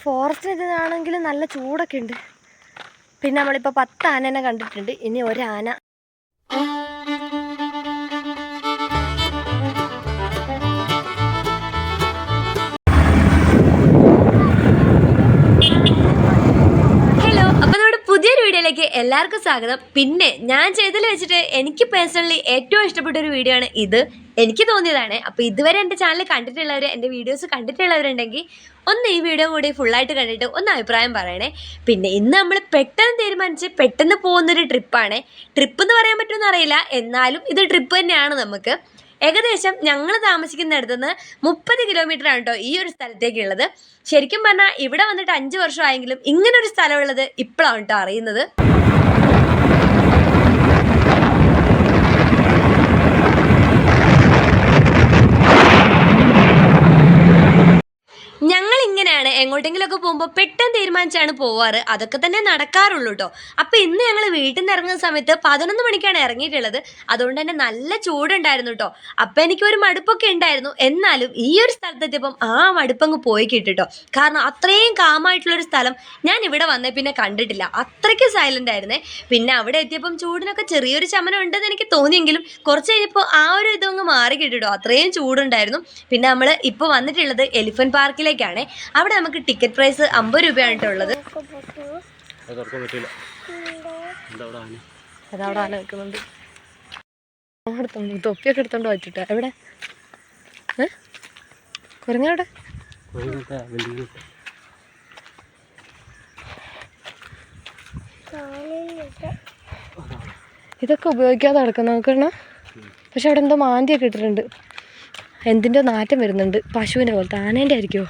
Forest ഇതിനാണെങ്കിൽ നല്ല ചൂടൊക്കെ ഉണ്ട്. പിന്നെ നമ്മളിപ്പോൾ 10 ആനേനെ കണ്ടിട്ടുണ്ട്. ഇനി ഒരാന. എല്ലാവർക്കും സ്വാഗതം. പിന്നെ ഞാൻ ചെയ്തതിൽ വെച്ചിട്ട് എനിക്ക് പേഴ്സണലി ഏറ്റവും ഇഷ്ടപ്പെട്ട ഒരു വീഡിയോ ആണ് ഇത്. എനിക്ക് തോന്നിയതാണ്. അപ്പോൾ ഇതുവരെ എൻ്റെ ചാനൽ കണ്ടിട്ടുള്ളവർ, എൻ്റെ വീഡിയോസ് കണ്ടിട്ടുള്ളവരുണ്ടെങ്കിൽ ഒന്ന് ഈ വീഡിയോ കൂടി ഫുള്ളായിട്ട് കണ്ടിട്ട് ഒന്ന് അഭിപ്രായം പറയണേ. പിന്നെ ഇന്ന് നമ്മൾ പെട്ടെന്ന് തീരുമാനിച്ച് പെട്ടെന്ന് പോകുന്നൊരു ട്രിപ്പാണ്. ട്രിപ്പ് എന്ന് പറയാൻ പറ്റുമെന്ന് അറിയില്ല, എന്നാലും ഇത് ട്രിപ്പ് തന്നെയാണ്. നമുക്ക് ഏകദേശം ഞങ്ങൾ താമസിക്കുന്നിടത്തുനിന്ന് 30 കിലോമീറ്റർ ആണ് കേട്ടോ ഈ ഒരു സ്ഥലത്തേക്കുള്ളത്. ശരിക്കും പറഞ്ഞാൽ ഇവിടെ വന്നിട്ട് 5 വർഷമായെങ്കിലും ഇങ്ങനൊരു സ്ഥലമുള്ളത് ഇപ്പോഴാണ് കേട്ടോ അറിയുന്നത്. ഞങ്ങൾ ഇങ്ങനെയാണ് എങ്ങോട്ടെങ്കിലുമൊക്കെ പോകുമ്പോൾ പെട്ടെന്ന് തീരുമാനിച്ചാണ് പോവാറ്. അതൊക്കെ തന്നെ നടക്കാറുള്ളൂ കേട്ടോ. അപ്പോൾ ഇന്ന് ഞങ്ങൾ വീട്ടിൽ നിന്ന് ഇറങ്ങുന്ന സമയത്ത് 11 മണിക്കാണ് ഇറങ്ങിയിട്ടുള്ളത്. അതുകൊണ്ട് തന്നെ നല്ല ചൂടുണ്ടായിരുന്നു കേട്ടോ. അപ്പം എനിക്കൊരു മടുപ്പൊക്കെ ഉണ്ടായിരുന്നു. എന്നാലും ഈ ഒരു സ്ഥലത്തെത്തിയപ്പം ആ മടുപ്പങ്ങ് പോയി കിട്ടിട്ടോ. കാരണം അത്രയും കാമായിട്ടുള്ളൊരു സ്ഥലം ഞാൻ ഇവിടെ വന്നേ പിന്നെ കണ്ടിട്ടില്ല. അത്രയ്ക്ക് സൈലൻ്റ് ആയിരുന്നേ. പിന്നെ അവിടെ എത്തിയപ്പം ചൂടിനൊക്കെ ചെറിയൊരു ശമനം ഉണ്ടെന്ന് എനിക്ക് തോന്നിയെങ്കിലും കുറച്ച് കഴിഞ്ഞപ്പോൾ ആ ഒരു ഇതങ്ങ് മാറി കിട്ടിട്ടോ. അത്രയും ചൂടുണ്ടായിരുന്നു. പിന്നെ നമ്മൾ ഇപ്പോൾ വന്നിട്ടുള്ളത് എലിഫന്റ് പാർക്കിലേക്കാണ്. അവിടെ നമുക്ക് ടിക്കറ്റ് പ്രൈസ് 50 രൂപയാണ് ഉള്ളത്. അതവിടെ ആന നിൽക്കുന്നുണ്ട്. തൊപ്പിയൊക്കെ എടുത്തോണ്ട് വച്ചിട്ട് എവിടെ കുരങ്ങവിടെ ഇതൊക്കെ ഉപയോഗിക്കാതെ നടക്കുന്ന നോക്കണം. പക്ഷെ അവിടെ എന്തോ മാന്തിയൊക്കെ ഇട്ടിട്ടുണ്ട്. എന്തിൻ്റെ നാറ്റം വരുന്നുണ്ട്. പശുവിൻ്റെ പോലത്തെ. ആനേൻ്റെ ആയിരിക്കുമോ?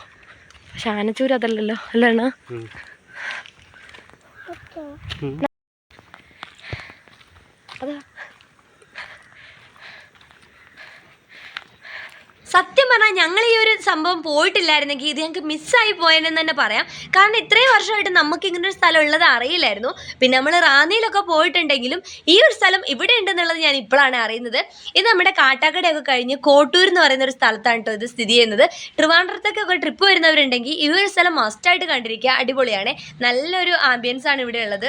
പക്ഷെ ആനച്ചൂര് അതല്ലല്ലോ അല്ലേണ? അതാ സത്യം പറഞ്ഞാൽ ഞങ്ങൾ ഈ ഒരു സംഭവം പോയിട്ടില്ലായിരുന്നെങ്കിൽ ഇത് ഞങ്ങൾക്ക് മിസ്സായി പോയെന്ന് തന്നെ പറയാം. കാരണം ഇത്രയും വർഷമായിട്ട് നമുക്ക് ഇങ്ങനൊരു സ്ഥലം ഉള്ളത് അറിയില്ലായിരുന്നു. പിന്നെ നമ്മൾ റാന്നിയിലൊക്കെ പോയിട്ടുണ്ടെങ്കിലും ഈ ഒരു സ്ഥലം ഇവിടെ ഉണ്ടെന്നുള്ളത് ഞാൻ ഇപ്പോഴാണ് അറിയുന്നത്. ഇത് നമ്മുടെ കാട്ടാക്കടയൊക്കെ കഴിഞ്ഞ് കോട്ടൂർ എന്ന് പറയുന്ന ഒരു സ്ഥലത്താണ് കേട്ടോ ഇത് സ്ഥിതി ചെയ്യുന്നത്. ട്രിവാൻഡ്രത്തേക്കൊക്കെ ട്രിപ്പ് വരുന്നവരുണ്ടെങ്കിൽ ഈ ഒരു സ്ഥലം മസ്റ്റായിട്ട് കണ്ടിരിക്കുക. അടിപൊളിയാണ്. നല്ലൊരു ആംബിയൻസ് ആണ് ഇവിടെ ഉള്ളത്.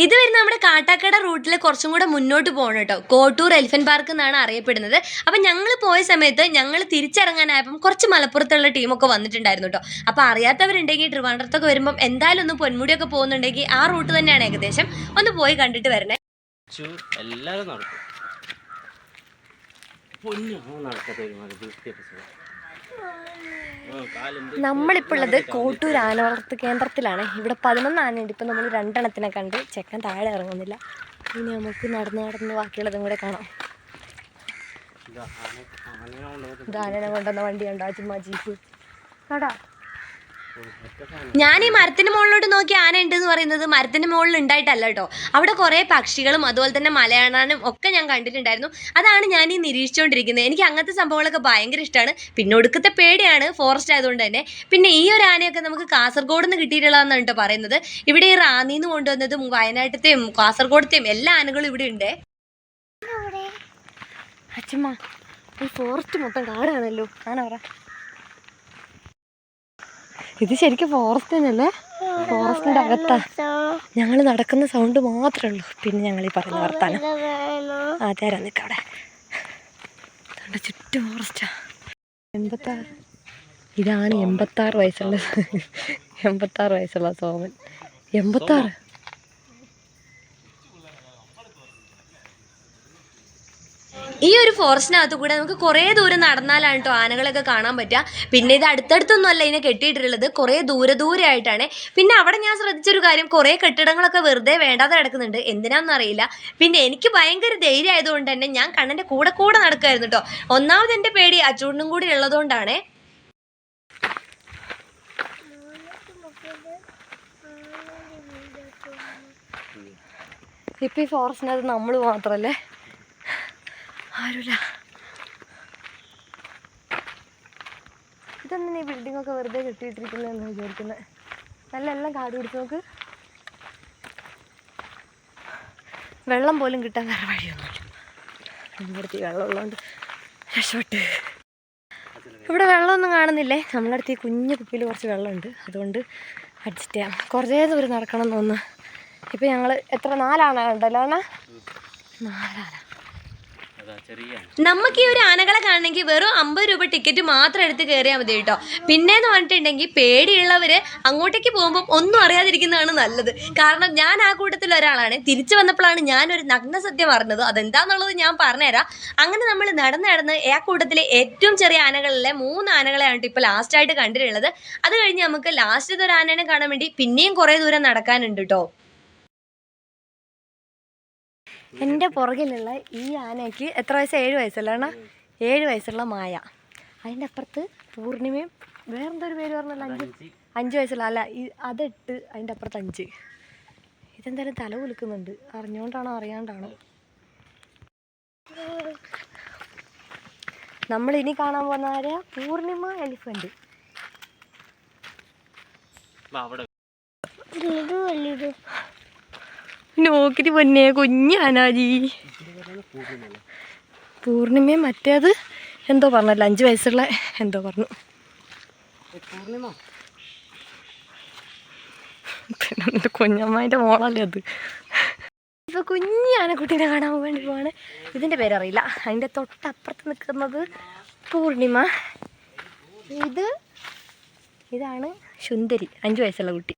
ഇത് വരുന്ന നമ്മുടെ കാട്ടാക്കട റൂട്ടിൽ കുറച്ചും കൂടെ മുന്നോട്ട് പോകണം കേട്ടോ. കോട്ടൂർ എലിഫന്റ് പാർക്ക് എന്നാണ് അറിയപ്പെടുന്നത്. അപ്പം ഞങ്ങൾ പോയ സമയത്ത് ഞങ്ങൾ തിരിച്ചിറങ്ങാനായപ്പം കുറച്ച് മലപ്പുറത്തുള്ള ടീമൊക്കെ വന്നിട്ടുണ്ടായിരുന്നു കേട്ടോ. അപ്പോൾ അറിയാത്തവരുണ്ടെങ്കിൽ ട്രിവാൻഡ്രത്തൊക്കെ വരുമ്പം എന്തായാലും ഒന്ന് പൊന്മുടിയൊക്കെ പോകുന്നുണ്ടെങ്കിൽ ആ റൂട്ട് തന്നെയാണ് ഏകദേശം. ഒന്ന് പോയി കണ്ടിട്ട് വരണേ. എല്ലാവരും നടക്കും. നമ്മളിപ്പോൾ ഉള്ളത് കോട്ടൂർ ആന വളർത്ത് കേന്ദ്രത്തിലാണ്. ഇവിടെ 11 ആനയുണ്ട്. ഇപ്പം നമ്മൾ 2 എണ്ണത്തിനെ കണ്ട്. ചെക്കൻ താഴെ ഇറങ്ങുന്നില്ല. ഇനി നമുക്ക് നടന്ന് ബാക്കിയുള്ളതും കൂടെ കാണാം. ഇത് ആനനെ കൊണ്ടുവന്ന വണ്ടിയുണ്ടോ? ചുമ്മാ ജീപ്പ് കേടാ. ഞാൻ ഈ മരത്തിന് മുകളിലോട്ട് നോക്കി ആന ഉണ്ടെന്ന് പറയുന്നത് മരത്തിന് മുകളിൽ ഉണ്ടായിട്ടല്ല കേട്ടോ. അവിടെ കുറേ പക്ഷികളും അതുപോലെ തന്നെ മലയാളാനും ഒക്കെ ഞാൻ കണ്ടിട്ടുണ്ടായിരുന്നു. അതാണ് ഞാൻ ഈ നിരീക്ഷിച്ചുകൊണ്ടിരിക്കുന്നത്. എനിക്ക് അങ്ങനത്തെ സംഭവങ്ങളൊക്കെ ഭയങ്കര ഇഷ്ടമാണ്. പിന്നെ ഒടുക്കത്തെ പേടിയാണ് ഫോറസ്റ്റ് ആയതുകൊണ്ട് തന്നെ. പിന്നെ ഈ ഒരു ആനയൊക്കെ നമുക്ക് കാസർഗോഡ് നിന്ന് കിട്ടിയിട്ടുള്ളതെന്നാണ് കേട്ടോ പറയുന്നത്. ഇവിടെ ഈ റാന്നിയിൽ നിന്ന് കൊണ്ടുവന്നതും വയനാട്ടിലത്തെയും കാസർഗോഡത്തെയും എല്ലാ ആനകളും ഇവിടെ ഉണ്ട്. അച്ഛമ്മ ഈ ഫോറസ്റ്റ് മൊത്തം കാടാണല്ലോ. ആന പറ. ഇത് ശരിക്കും ഫോറസ്റ്റ് തന്നെയല്ലേ? ഫോറസ്റ്റിൻ്റെ അകത്താ. ഞങ്ങൾ നടക്കുന്ന സൗണ്ട് മാത്രമേ ഉള്ളൂ. പിന്നെ ഞങ്ങൾ ഈ പറയുന്ന വർത്താനം. തരാൻ നിൽക്കാം അവിടെ. അതുകൊണ്ട് ചുറ്റും ഫോറസ്റ്റാ. 86. ഇതാണ് 86 വയസ്സുള്ള 86 വയസ്സുള്ള സോമൻ. 86. ഈ ഒരു ഫോറസ്റ്റിനകത്ത് കൂടെ നമുക്ക് കുറേ ദൂരം നടന്നാലാണ് കേട്ടോ ആനകളൊക്കെ കാണാൻ പറ്റുക. പിന്നെ ഇത് അടുത്തടുത്തൊന്നും അല്ല ഇതിനെ കെട്ടിയിട്ടുള്ളത്. കുറേ ദൂരെ ആയിട്ടാണ്. പിന്നെ അവിടെ ഞാൻ ശ്രദ്ധിച്ചൊരു കാര്യം, കുറേ കെട്ടിടങ്ങളൊക്കെ വെറുതെ വേണ്ടാതെ കിടക്കുന്നുണ്ട്. എന്തിനാണെന്ന് അറിയില്ല. പിന്നെ എനിക്ക് ഭയങ്കര ധൈര്യം ആയതുകൊണ്ട് തന്നെ ഞാൻ കണ്ണൻ്റെ കൂടെ നടക്കുമായിരുന്നു കേട്ടോ. ഒന്നാമത് എൻ്റെ പേടി അച്ചൂടിനും കൂടി ഉള്ളതുകൊണ്ടാണ്. ഇപ്പം ഈ ഫോറസ്റ്റിനകത്ത് നമ്മൾ മാത്രമല്ലേ, ആരുമില്ല. ഇതെന്തിനാ ഈ ബിൽഡിങ്ങൊക്കെ വെറുതെ കെട്ടിയിട്ടിരിക്കുന്നതെന്ന് വിചാരിക്കുന്നത്. നല്ല എല്ലാം കാട് പിടിച്ച് നോക്ക്. വെള്ളം പോലും കിട്ടാൻ വേറെ വഴിയൊന്നുമില്ല. ഇവിടുത്തെ വെള്ളം ഉള്ളതുകൊണ്ട് രക്ഷപ്പെട്ട്. ഇവിടെ വെള്ളമൊന്നും കാണുന്നില്ലേ? നമ്മളെ അടുത്ത് ഈ കുഞ്ഞു കുപ്പിയിൽ കുറച്ച് വെള്ളമുണ്ട്, അതുകൊണ്ട് അഡ്ജസ്റ്റ് ചെയ്യാം. കുറേ ദൂരം നടക്കണം എന്ന് തോന്നുന്നു. ഇപ്പം ഞങ്ങൾ എത്ര 4 ആന ഉണ്ടല്ലോ? 4 ആന. നമുക്ക് ഈ ഒരു ആനകളെ കാണണമെങ്കിൽ വെറും 50 രൂപ ടിക്കറ്റ് മാത്രം എടുത്ത് കയറിയാൽ മതി കേട്ടോ. പിന്നെയെന്ന് പറഞ്ഞിട്ടുണ്ടെങ്കിൽ പേടിയുള്ളവർ അങ്ങോട്ടേക്ക് പോകുമ്പോൾ ഒന്നും അറിയാതിരിക്കുന്നതാണ് നല്ലത്. കാരണം ഞാൻ ആ കൂട്ടത്തിൽ ഒരാളാണ്. തിരിച്ചു വന്നപ്പോഴാണ് ഞാനൊരു നഗ്നസത്യം അറിഞ്ഞത്. അതെന്താണെന്നുള്ളത് ഞാൻ പറഞ്ഞുതരാം. അങ്ങനെ നമ്മൾ നടന്ന് ആ കൂട്ടത്തിലെ ഏറ്റവും ചെറിയ ആനകളിലെ 3 ആനകളെയാണ് ഇപ്പോൾ ലാസ്റ്റായിട്ട് കണ്ടിട്ടുള്ളത്. അത് കഴിഞ്ഞ് നമുക്ക് ലാസ്റ്റത്തെ ഒരു ആനേനെ കാണാൻ വേണ്ടി പിന്നെയും കുറേ ദൂരം നടക്കാനുണ്ട് കേട്ടോ. എൻ്റെ പുറകിലുള്ള ഈ ആനയ്ക്ക് എത്ര വയസ്സ്? 7 വയസ്സല്ലാണ്. 7 വയസ്സുള്ള മായ. അതിൻ്റെ അപ്പുറത്ത് പൂർണിമയും വേറെന്തൊരു പേര് പറഞ്ഞല്ലോ, 5 വയസ്സുള്ള. അല്ല, അത് 8, അതിൻ്റെ അപ്പുറത്ത് 5. ഇതെന്തായാലും തല കുലുക്കുന്നുണ്ട്. അറിഞ്ഞുകൊണ്ടാണോ അറിയാണ്ടാണോ? നമ്മൾ ഇനി കാണാൻ പോകുന്ന ആരെയാ? പൂർണിമ എലിഫന്റ്. നോക്കിട്ട് പൊന്നെ കുഞ്ഞാനാജി. പൂർണിമയും മറ്റേത് എന്തോ പറഞ്ഞല്ലോ, 5 വയസ്സുള്ള എന്തോ പറഞ്ഞു. പിന്നെ കുഞ്ഞമ്മേൻ്റെ മോളല്ലേ അത്. ഇപ്പൊ കുഞ്ഞി ആനക്കുട്ടീനെ കാണാൻ വേണ്ടി പോവാണ്. ഇതിൻ്റെ പേരറിയില്ല. അതിൻ്റെ തൊട്ടപ്പുറത്ത് നിൽക്കുന്നത് പൂർണിമ. ഇതാണ് സുന്ദരി, 5 വയസ്സുള്ള കുട്ടി.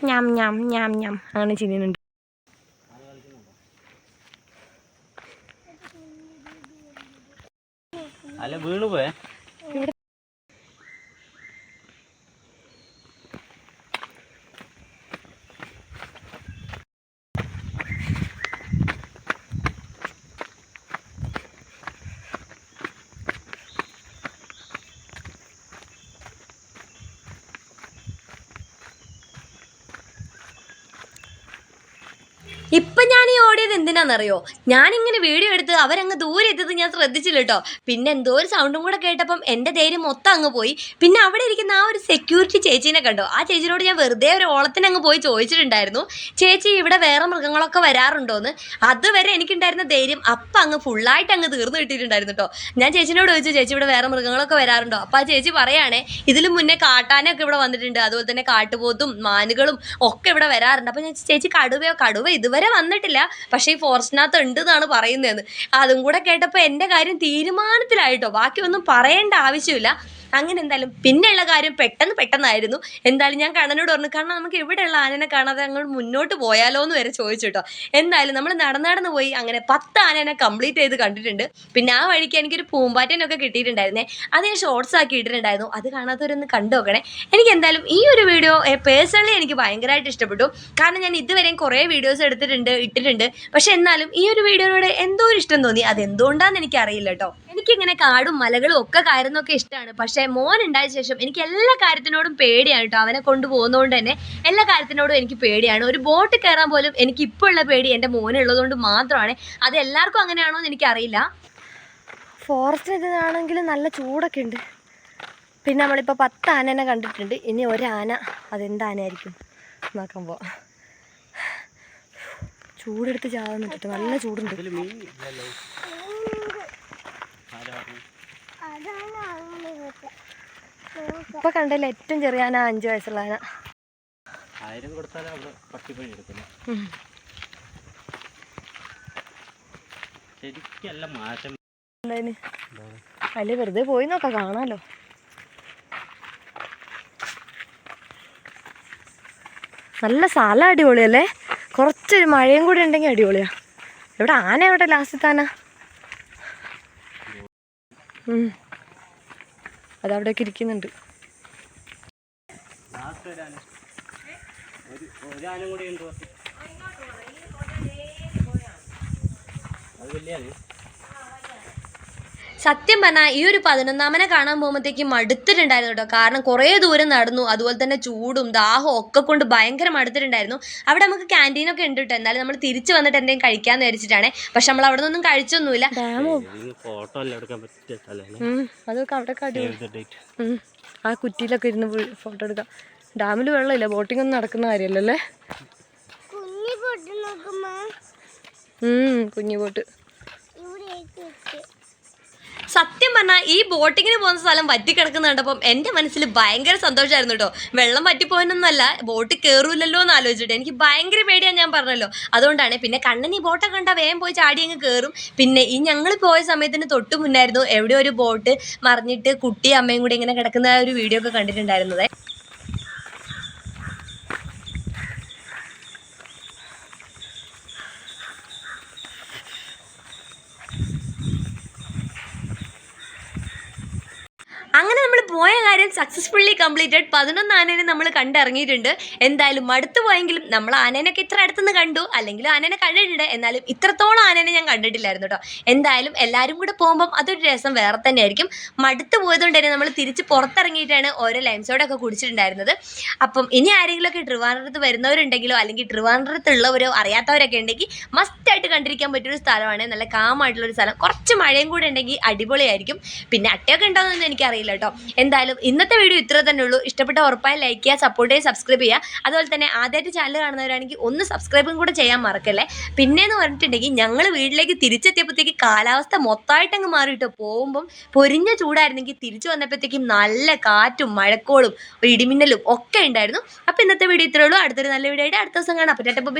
ഞാം ഞാം ഞാം ഞാം അങ്ങനെ ചെയ്യുന്നുണ്ട്. അല്ല വീണ് പോയേ. ഇപ്പം ഞാൻ ഈ ഓടിയത് എന്തിനാണെന്നറിയോ? ഞാനിങ്ങനെ വീഡിയോ എടുത്ത് അവരങ്ങ് ദൂരെ എത്തിയത് ഞാൻ ശ്രദ്ധിച്ചില്ല കേട്ടോ. പിന്നെ എന്തോ ഒരു സൗണ്ടും കൂടെ കേട്ടപ്പം എൻ്റെ ധൈര്യം മൊത്തം അങ്ങ് പോയി. പിന്നെ അവിടെ ഇരിക്കുന്ന ആ ഒരു സെക്യൂരിറ്റി ചേച്ചീനെ കണ്ടോ? ആ ചേച്ചിനോട് ഞാൻ വെറുതെ ഒരു ഓളത്തിന് അങ്ങ് പോയി ചോദിച്ചിട്ടുണ്ടായിരുന്നു, ചേച്ചി ഇവിടെ വേറെ മൃഗങ്ങളൊക്കെ വരാറുണ്ടോയെന്ന്. അതുവരെ എനിക്കുണ്ടായിരുന്ന ധൈര്യം അപ്പം അങ്ങ് ഫുള്ളായിട്ട് അങ്ങ് തീർന്നു കിട്ടിയിട്ടുണ്ടായിരുന്നു കേട്ടോ. ഞാൻ ചേച്ചിനോട് ചോദിച്ചു, ചേച്ചി ഇവിടെ വേറെ മൃഗങ്ങളൊക്കെ വരാറുണ്ടോ? അപ്പോൾ ആ ചേച്ചി പറയുകയാണേ, ഇതിലും മുന്നേ കാട്ടാനൊക്കെ ഇവിടെ വന്നിട്ടുണ്ട്, അതുപോലെ തന്നെ കാട്ടുപോത്തും മാനുകളും ഒക്കെ ഇവിടെ വരാറുണ്ട്. അപ്പോൾ ഞാൻ ചേച്ചി കടുവ ഇതുവരെ വന്നിട്ടില്ല, പക്ഷേ ഈ ഫോറസ്റ്റിനകത്ത് ഉണ്ട് എന്നാണ് പറയുന്നതെന്ന്. അതും കൂടെ കേട്ടപ്പോൾ എൻ്റെ കാര്യം തീരുമാനത്തിലായിട്ടോ. ബാക്കിയൊന്നും പറയേണ്ട ആവശ്യമില്ല. അങ്ങനെ എന്തായാലും പിന്നെയുള്ള കാര്യം പെട്ടെന്നായിരുന്നു. എന്തായാലും ഞാൻ കണ്ണനോട് പറഞ്ഞു, കാരണം നമുക്ക് ഇവിടെയുള്ള ആനനെ കാണാതെ ഞങ്ങൾ മുന്നോട്ട് പോയാലോ എന്ന് വരെ ചോദിച്ചു കേട്ടോ. എന്തായാലും നമ്മൾ നടന്ന് പോയി അങ്ങനെ 10 ആനേനെ കംപ്ലീറ്റ് ചെയ്ത് കണ്ടിട്ടുണ്ട്. പിന്നെ ആ വഴിക്ക് എനിക്കൊരു പൂമ്പാറ്റേനൊക്കെ കിട്ടിയിട്ടുണ്ടായിരുന്നേ. അത് ഞാൻ ഷോർട്സ് ആക്കി ഇട്ടിട്ടുണ്ടായിരുന്നു. അത് കാണാത്തവരൊന്ന് കണ്ടു നോക്കണേ. എനിക്ക് എന്തായാലും ഈ ഒരു വീഡിയോ പേഴ്സണലി എനിക്ക് ഭയങ്കരമായിട്ട് ഇഷ്ടപ്പെട്ടു. കാരണം ഞാൻ ഇതുവരെയും കുറേ വീഡിയോസ് ഇട്ടിട്ടുണ്ട്. പക്ഷെ എന്നാലും ഈ ഒരു വീഡിയോയോട് എന്തോ ഒരു ഇഷ്ടം തോന്നി. അതെന്തുകൊണ്ടാന്ന് എനിക്കറിയില്ല കേട്ടോ. എനിക്കിങ്ങനെ കാടും മലകളും ഒക്കെ കയറുന്നൊക്കെ ഇഷ്ടമാണ്. പക്ഷേ മോൻ ഉണ്ടായ ശേഷം എനിക്ക് എല്ലാ കാര്യത്തിനോടും പേടിയാണ് കേട്ടോ. അവനെ കൊണ്ടുപോകുന്നതുകൊണ്ട് തന്നെ എല്ലാ കാര്യത്തിനോടും എനിക്ക് പേടിയാണ്. ഒരു ബോട്ട് കയറാൻ പോലും എനിക്ക് ഇപ്പോൾ ഉള്ള പേടി എൻ്റെ മോനുള്ളതുകൊണ്ട് മാത്രമാണ്. അത് എല്ലാവർക്കും അങ്ങനെയാണോ എന്ന് എനിക്കറിയില്ല. ഫോറസ്റ്റിനാണെങ്കിലും നല്ല ചൂടൊക്കെ ഉണ്ട്. പിന്നെ നമ്മളിപ്പോൾ 10 ആനേനെ കണ്ടിട്ടുണ്ട്. ഇനി ഒരു ആന, അതെന്താനായിരിക്കും നോക്കാൻ പോവാം. ചൂടെടുത്ത് ചാകാൻ പറ്റിട്ട് നല്ല ചൂടുണ്ട്. ഇപ്പൊ കണ്ടല്ലേ ഏറ്റവും ചെറിയ ആന 5 വയസ്സുള്ള ആന. 1000 കൊടുത്താലേ അവിടെ പട്ടിപ്പഴി എടുക്കില്ല. ശരിക്കല്ല മാറ്റം. അല്ലെ വെറുതെ പോയി നോക്കാം, കാണാലോ. നല്ല സ്ഥലം അടിപൊളിയല്ലേ? കുറച്ചൊരു മഴയും കൂടി ഉണ്ടെങ്കിൽ അടിപൊളിയാ. എവിടെ ആന? എവിടെ ലാസ്റ്റത്തെ ആന? അതവിടെയൊക്കെ ഇരിക്കുന്നുണ്ട്. സത്യം പറഞ്ഞാൽ ഈ ഒരു 11ാമനെ കാണാൻ പോകുമ്പോഴത്തേക്കും മടുത്തിട്ടുണ്ടായിരുന്നു കേട്ടോ. കാരണം കുറേ ദൂരം നടന്നു, അതുപോലെ തന്നെ ചൂടും ദാഹവും ഒക്കെ കൊണ്ട് ഭയങ്കര മടുത്തിട്ടുണ്ടായിരുന്നു. അവിടെ നമുക്ക് ക്യാൻറ്റീനൊക്കെ ഉണ്ട് കേട്ടോ. എന്നാലും നമ്മൾ തിരിച്ച് വന്നിട്ട് എന്തെങ്കിലും കഴിക്കാമെന്ന് വിചാരിച്ചിട്ടാണ്. പക്ഷെ നമ്മൾ അവിടെ നിന്നൊന്നും കഴിച്ചൊന്നുമില്ല. അതൊക്കെ അവിടെ ആ കുറ്റിയിലൊക്കെ ഇരുന്ന് ഫോട്ടോ എടുക്കാം. ഡാമിൽ വെള്ളമില്ല, ബോട്ടിംഗ് ഒന്നും നടക്കുന്ന കാര്യമല്ലല്ലേ. കുഞ്ഞു ബോട്ട് സത്യം പറഞ്ഞാൽ ഈ ബോട്ടിങ്ങിന് പോകുന്ന സ്ഥലം വറ്റിക്കിടക്കുന്ന കണ്ടപ്പം എൻ്റെ മനസ്സിൽ ഭയങ്കര സന്തോഷമായിരുന്നു കേട്ടോ. വെള്ളം വറ്റിപ്പോയെന്നൊന്നല്ല, ബോട്ട് കയറൂലല്ലോ എന്ന് ആലോചിച്ചിട്ട് എനിക്ക് ഭയങ്കര പേടിയാണ്, ഞാൻ പറഞ്ഞല്ലോ. അതുകൊണ്ടാണ്. പിന്നെ കണ്ണൻ ഈ ബോട്ടൊക്കെ കണ്ടാൽ വേഗം പോയി ചാടി അങ്ങ് കയറും. പിന്നെ ഈ ഞങ്ങൾ പോയ സമയത്തിന് തൊട്ട് മുന്നായിരുന്നു എവിടെ ഒരു ബോട്ട് മറിഞ്ഞിട്ട് കുട്ടിയും അമ്മയും കൂടി ഇങ്ങനെ കിടക്കുന്ന ഒരു വീഡിയോ ഒക്കെ കണ്ടിട്ടുണ്ടായിരുന്നത്. അങ്ങനെ നമ്മൾ പോയ കാര്യം സക്സസ്ഫുള്ളി കംപ്ലീറ്റഡ്. 11 ആനേനെ നമ്മൾ കണ്ടിറങ്ങിയിട്ടുണ്ട്. എന്തായാലും മടുത്തു പോയെങ്കിലും നമ്മൾ ആനേനൊക്കെ ഇത്ര അടുത്തുനിന്ന് കണ്ടു, അല്ലെങ്കിൽ ആനേനെ കണ്ടിട്ടുണ്ട്. എന്നാലും ഇത്രത്തോളം ആനേനെ ഞാൻ കണ്ടിട്ടില്ലായിരുന്നു കേട്ടോ. എന്തായാലും എല്ലാവരും കൂടെ പോകുമ്പം അതൊരു രസം വേറെ തന്നെ ആയിരിക്കും. മടുത്തു പോയതുകൊണ്ട് തന്നെ നമ്മൾ തിരിച്ച് പുറത്തിറങ്ങിയിട്ടാണ് ഓരോ ലൈം സോഡൊക്കെ കുടിച്ചിട്ടുണ്ടായിരുന്നത്. അപ്പം ഇനി ആരെങ്കിലുമൊക്കെ ട്രിവാൻഡ്രത്ത് വരുന്നവരുണ്ടെങ്കിലോ അല്ലെങ്കിൽ ട്രിവാൻഡ്രത്തുള്ളവരോ അറിയാത്തവരൊക്കെ ഉണ്ടെങ്കിൽ മസ്റ്റായിട്ട് കണ്ടിരിക്കാൻ പറ്റിയൊരു സ്ഥലമാണ്. നല്ല കാമായിട്ടുള്ളൊരു സ്ഥലം. കുറച്ച് മഴയും കൂടെ ഉണ്ടെങ്കിൽ അടിപൊളിയായിരിക്കും. പിന്നെ അട്ടയൊക്കെ ഉണ്ടാവുമെന്ന് എനിക്കറിയില്ല കേട്ടോ. എന്തായാലും ഇന്നത്തെ വീഡിയോ ഇത്ര തന്നെ ഉള്ളൂ. ഇഷ്ടപ്പെട്ട ഉറപ്പായി ലൈക്ക് ചെയ്യുക, സപ്പോർട്ട് ചെയ്യുക, സബ്സ്ക്രൈബ് ചെയ്യുക. അതുപോലെ തന്നെ ആദ്യമായിട്ട് ചാനൽ കാണുന്നവരാണെങ്കിൽ ഒന്ന് സബ്സ്ക്രൈബും കൂടെ ചെയ്യാൻ മറക്കല്ലേ. പിന്നെയെന്ന് പറഞ്ഞിട്ടുണ്ടെങ്കിൽ ഞങ്ങൾ വീട്ടിലേക്ക് തിരിച്ചെത്തിയപ്പോഴത്തേക്ക് കാലാവസ്ഥ മൊത്തമായിട്ടങ്ങ് മാറിയിട്ടോ. പോകുമ്പം പൊരിഞ്ഞ ചൂടായിരുന്നെങ്കിൽ തിരിച്ചു വന്നപ്പോഴത്തേക്കും നല്ല കാറ്റും മഴക്കോളും ഇടിമിന്നലും ഒക്കെ ഉണ്ടായിരുന്നു. അപ്പോൾ ഇന്നത്തെ വീഡിയോ ഇത്രേ ഉള്ളൂ. അടുത്തൊരു നല്ല വീഡിയോ ആയിട്ട് അടുത്ത ദിവസം കാണാം. അപ്പോൾ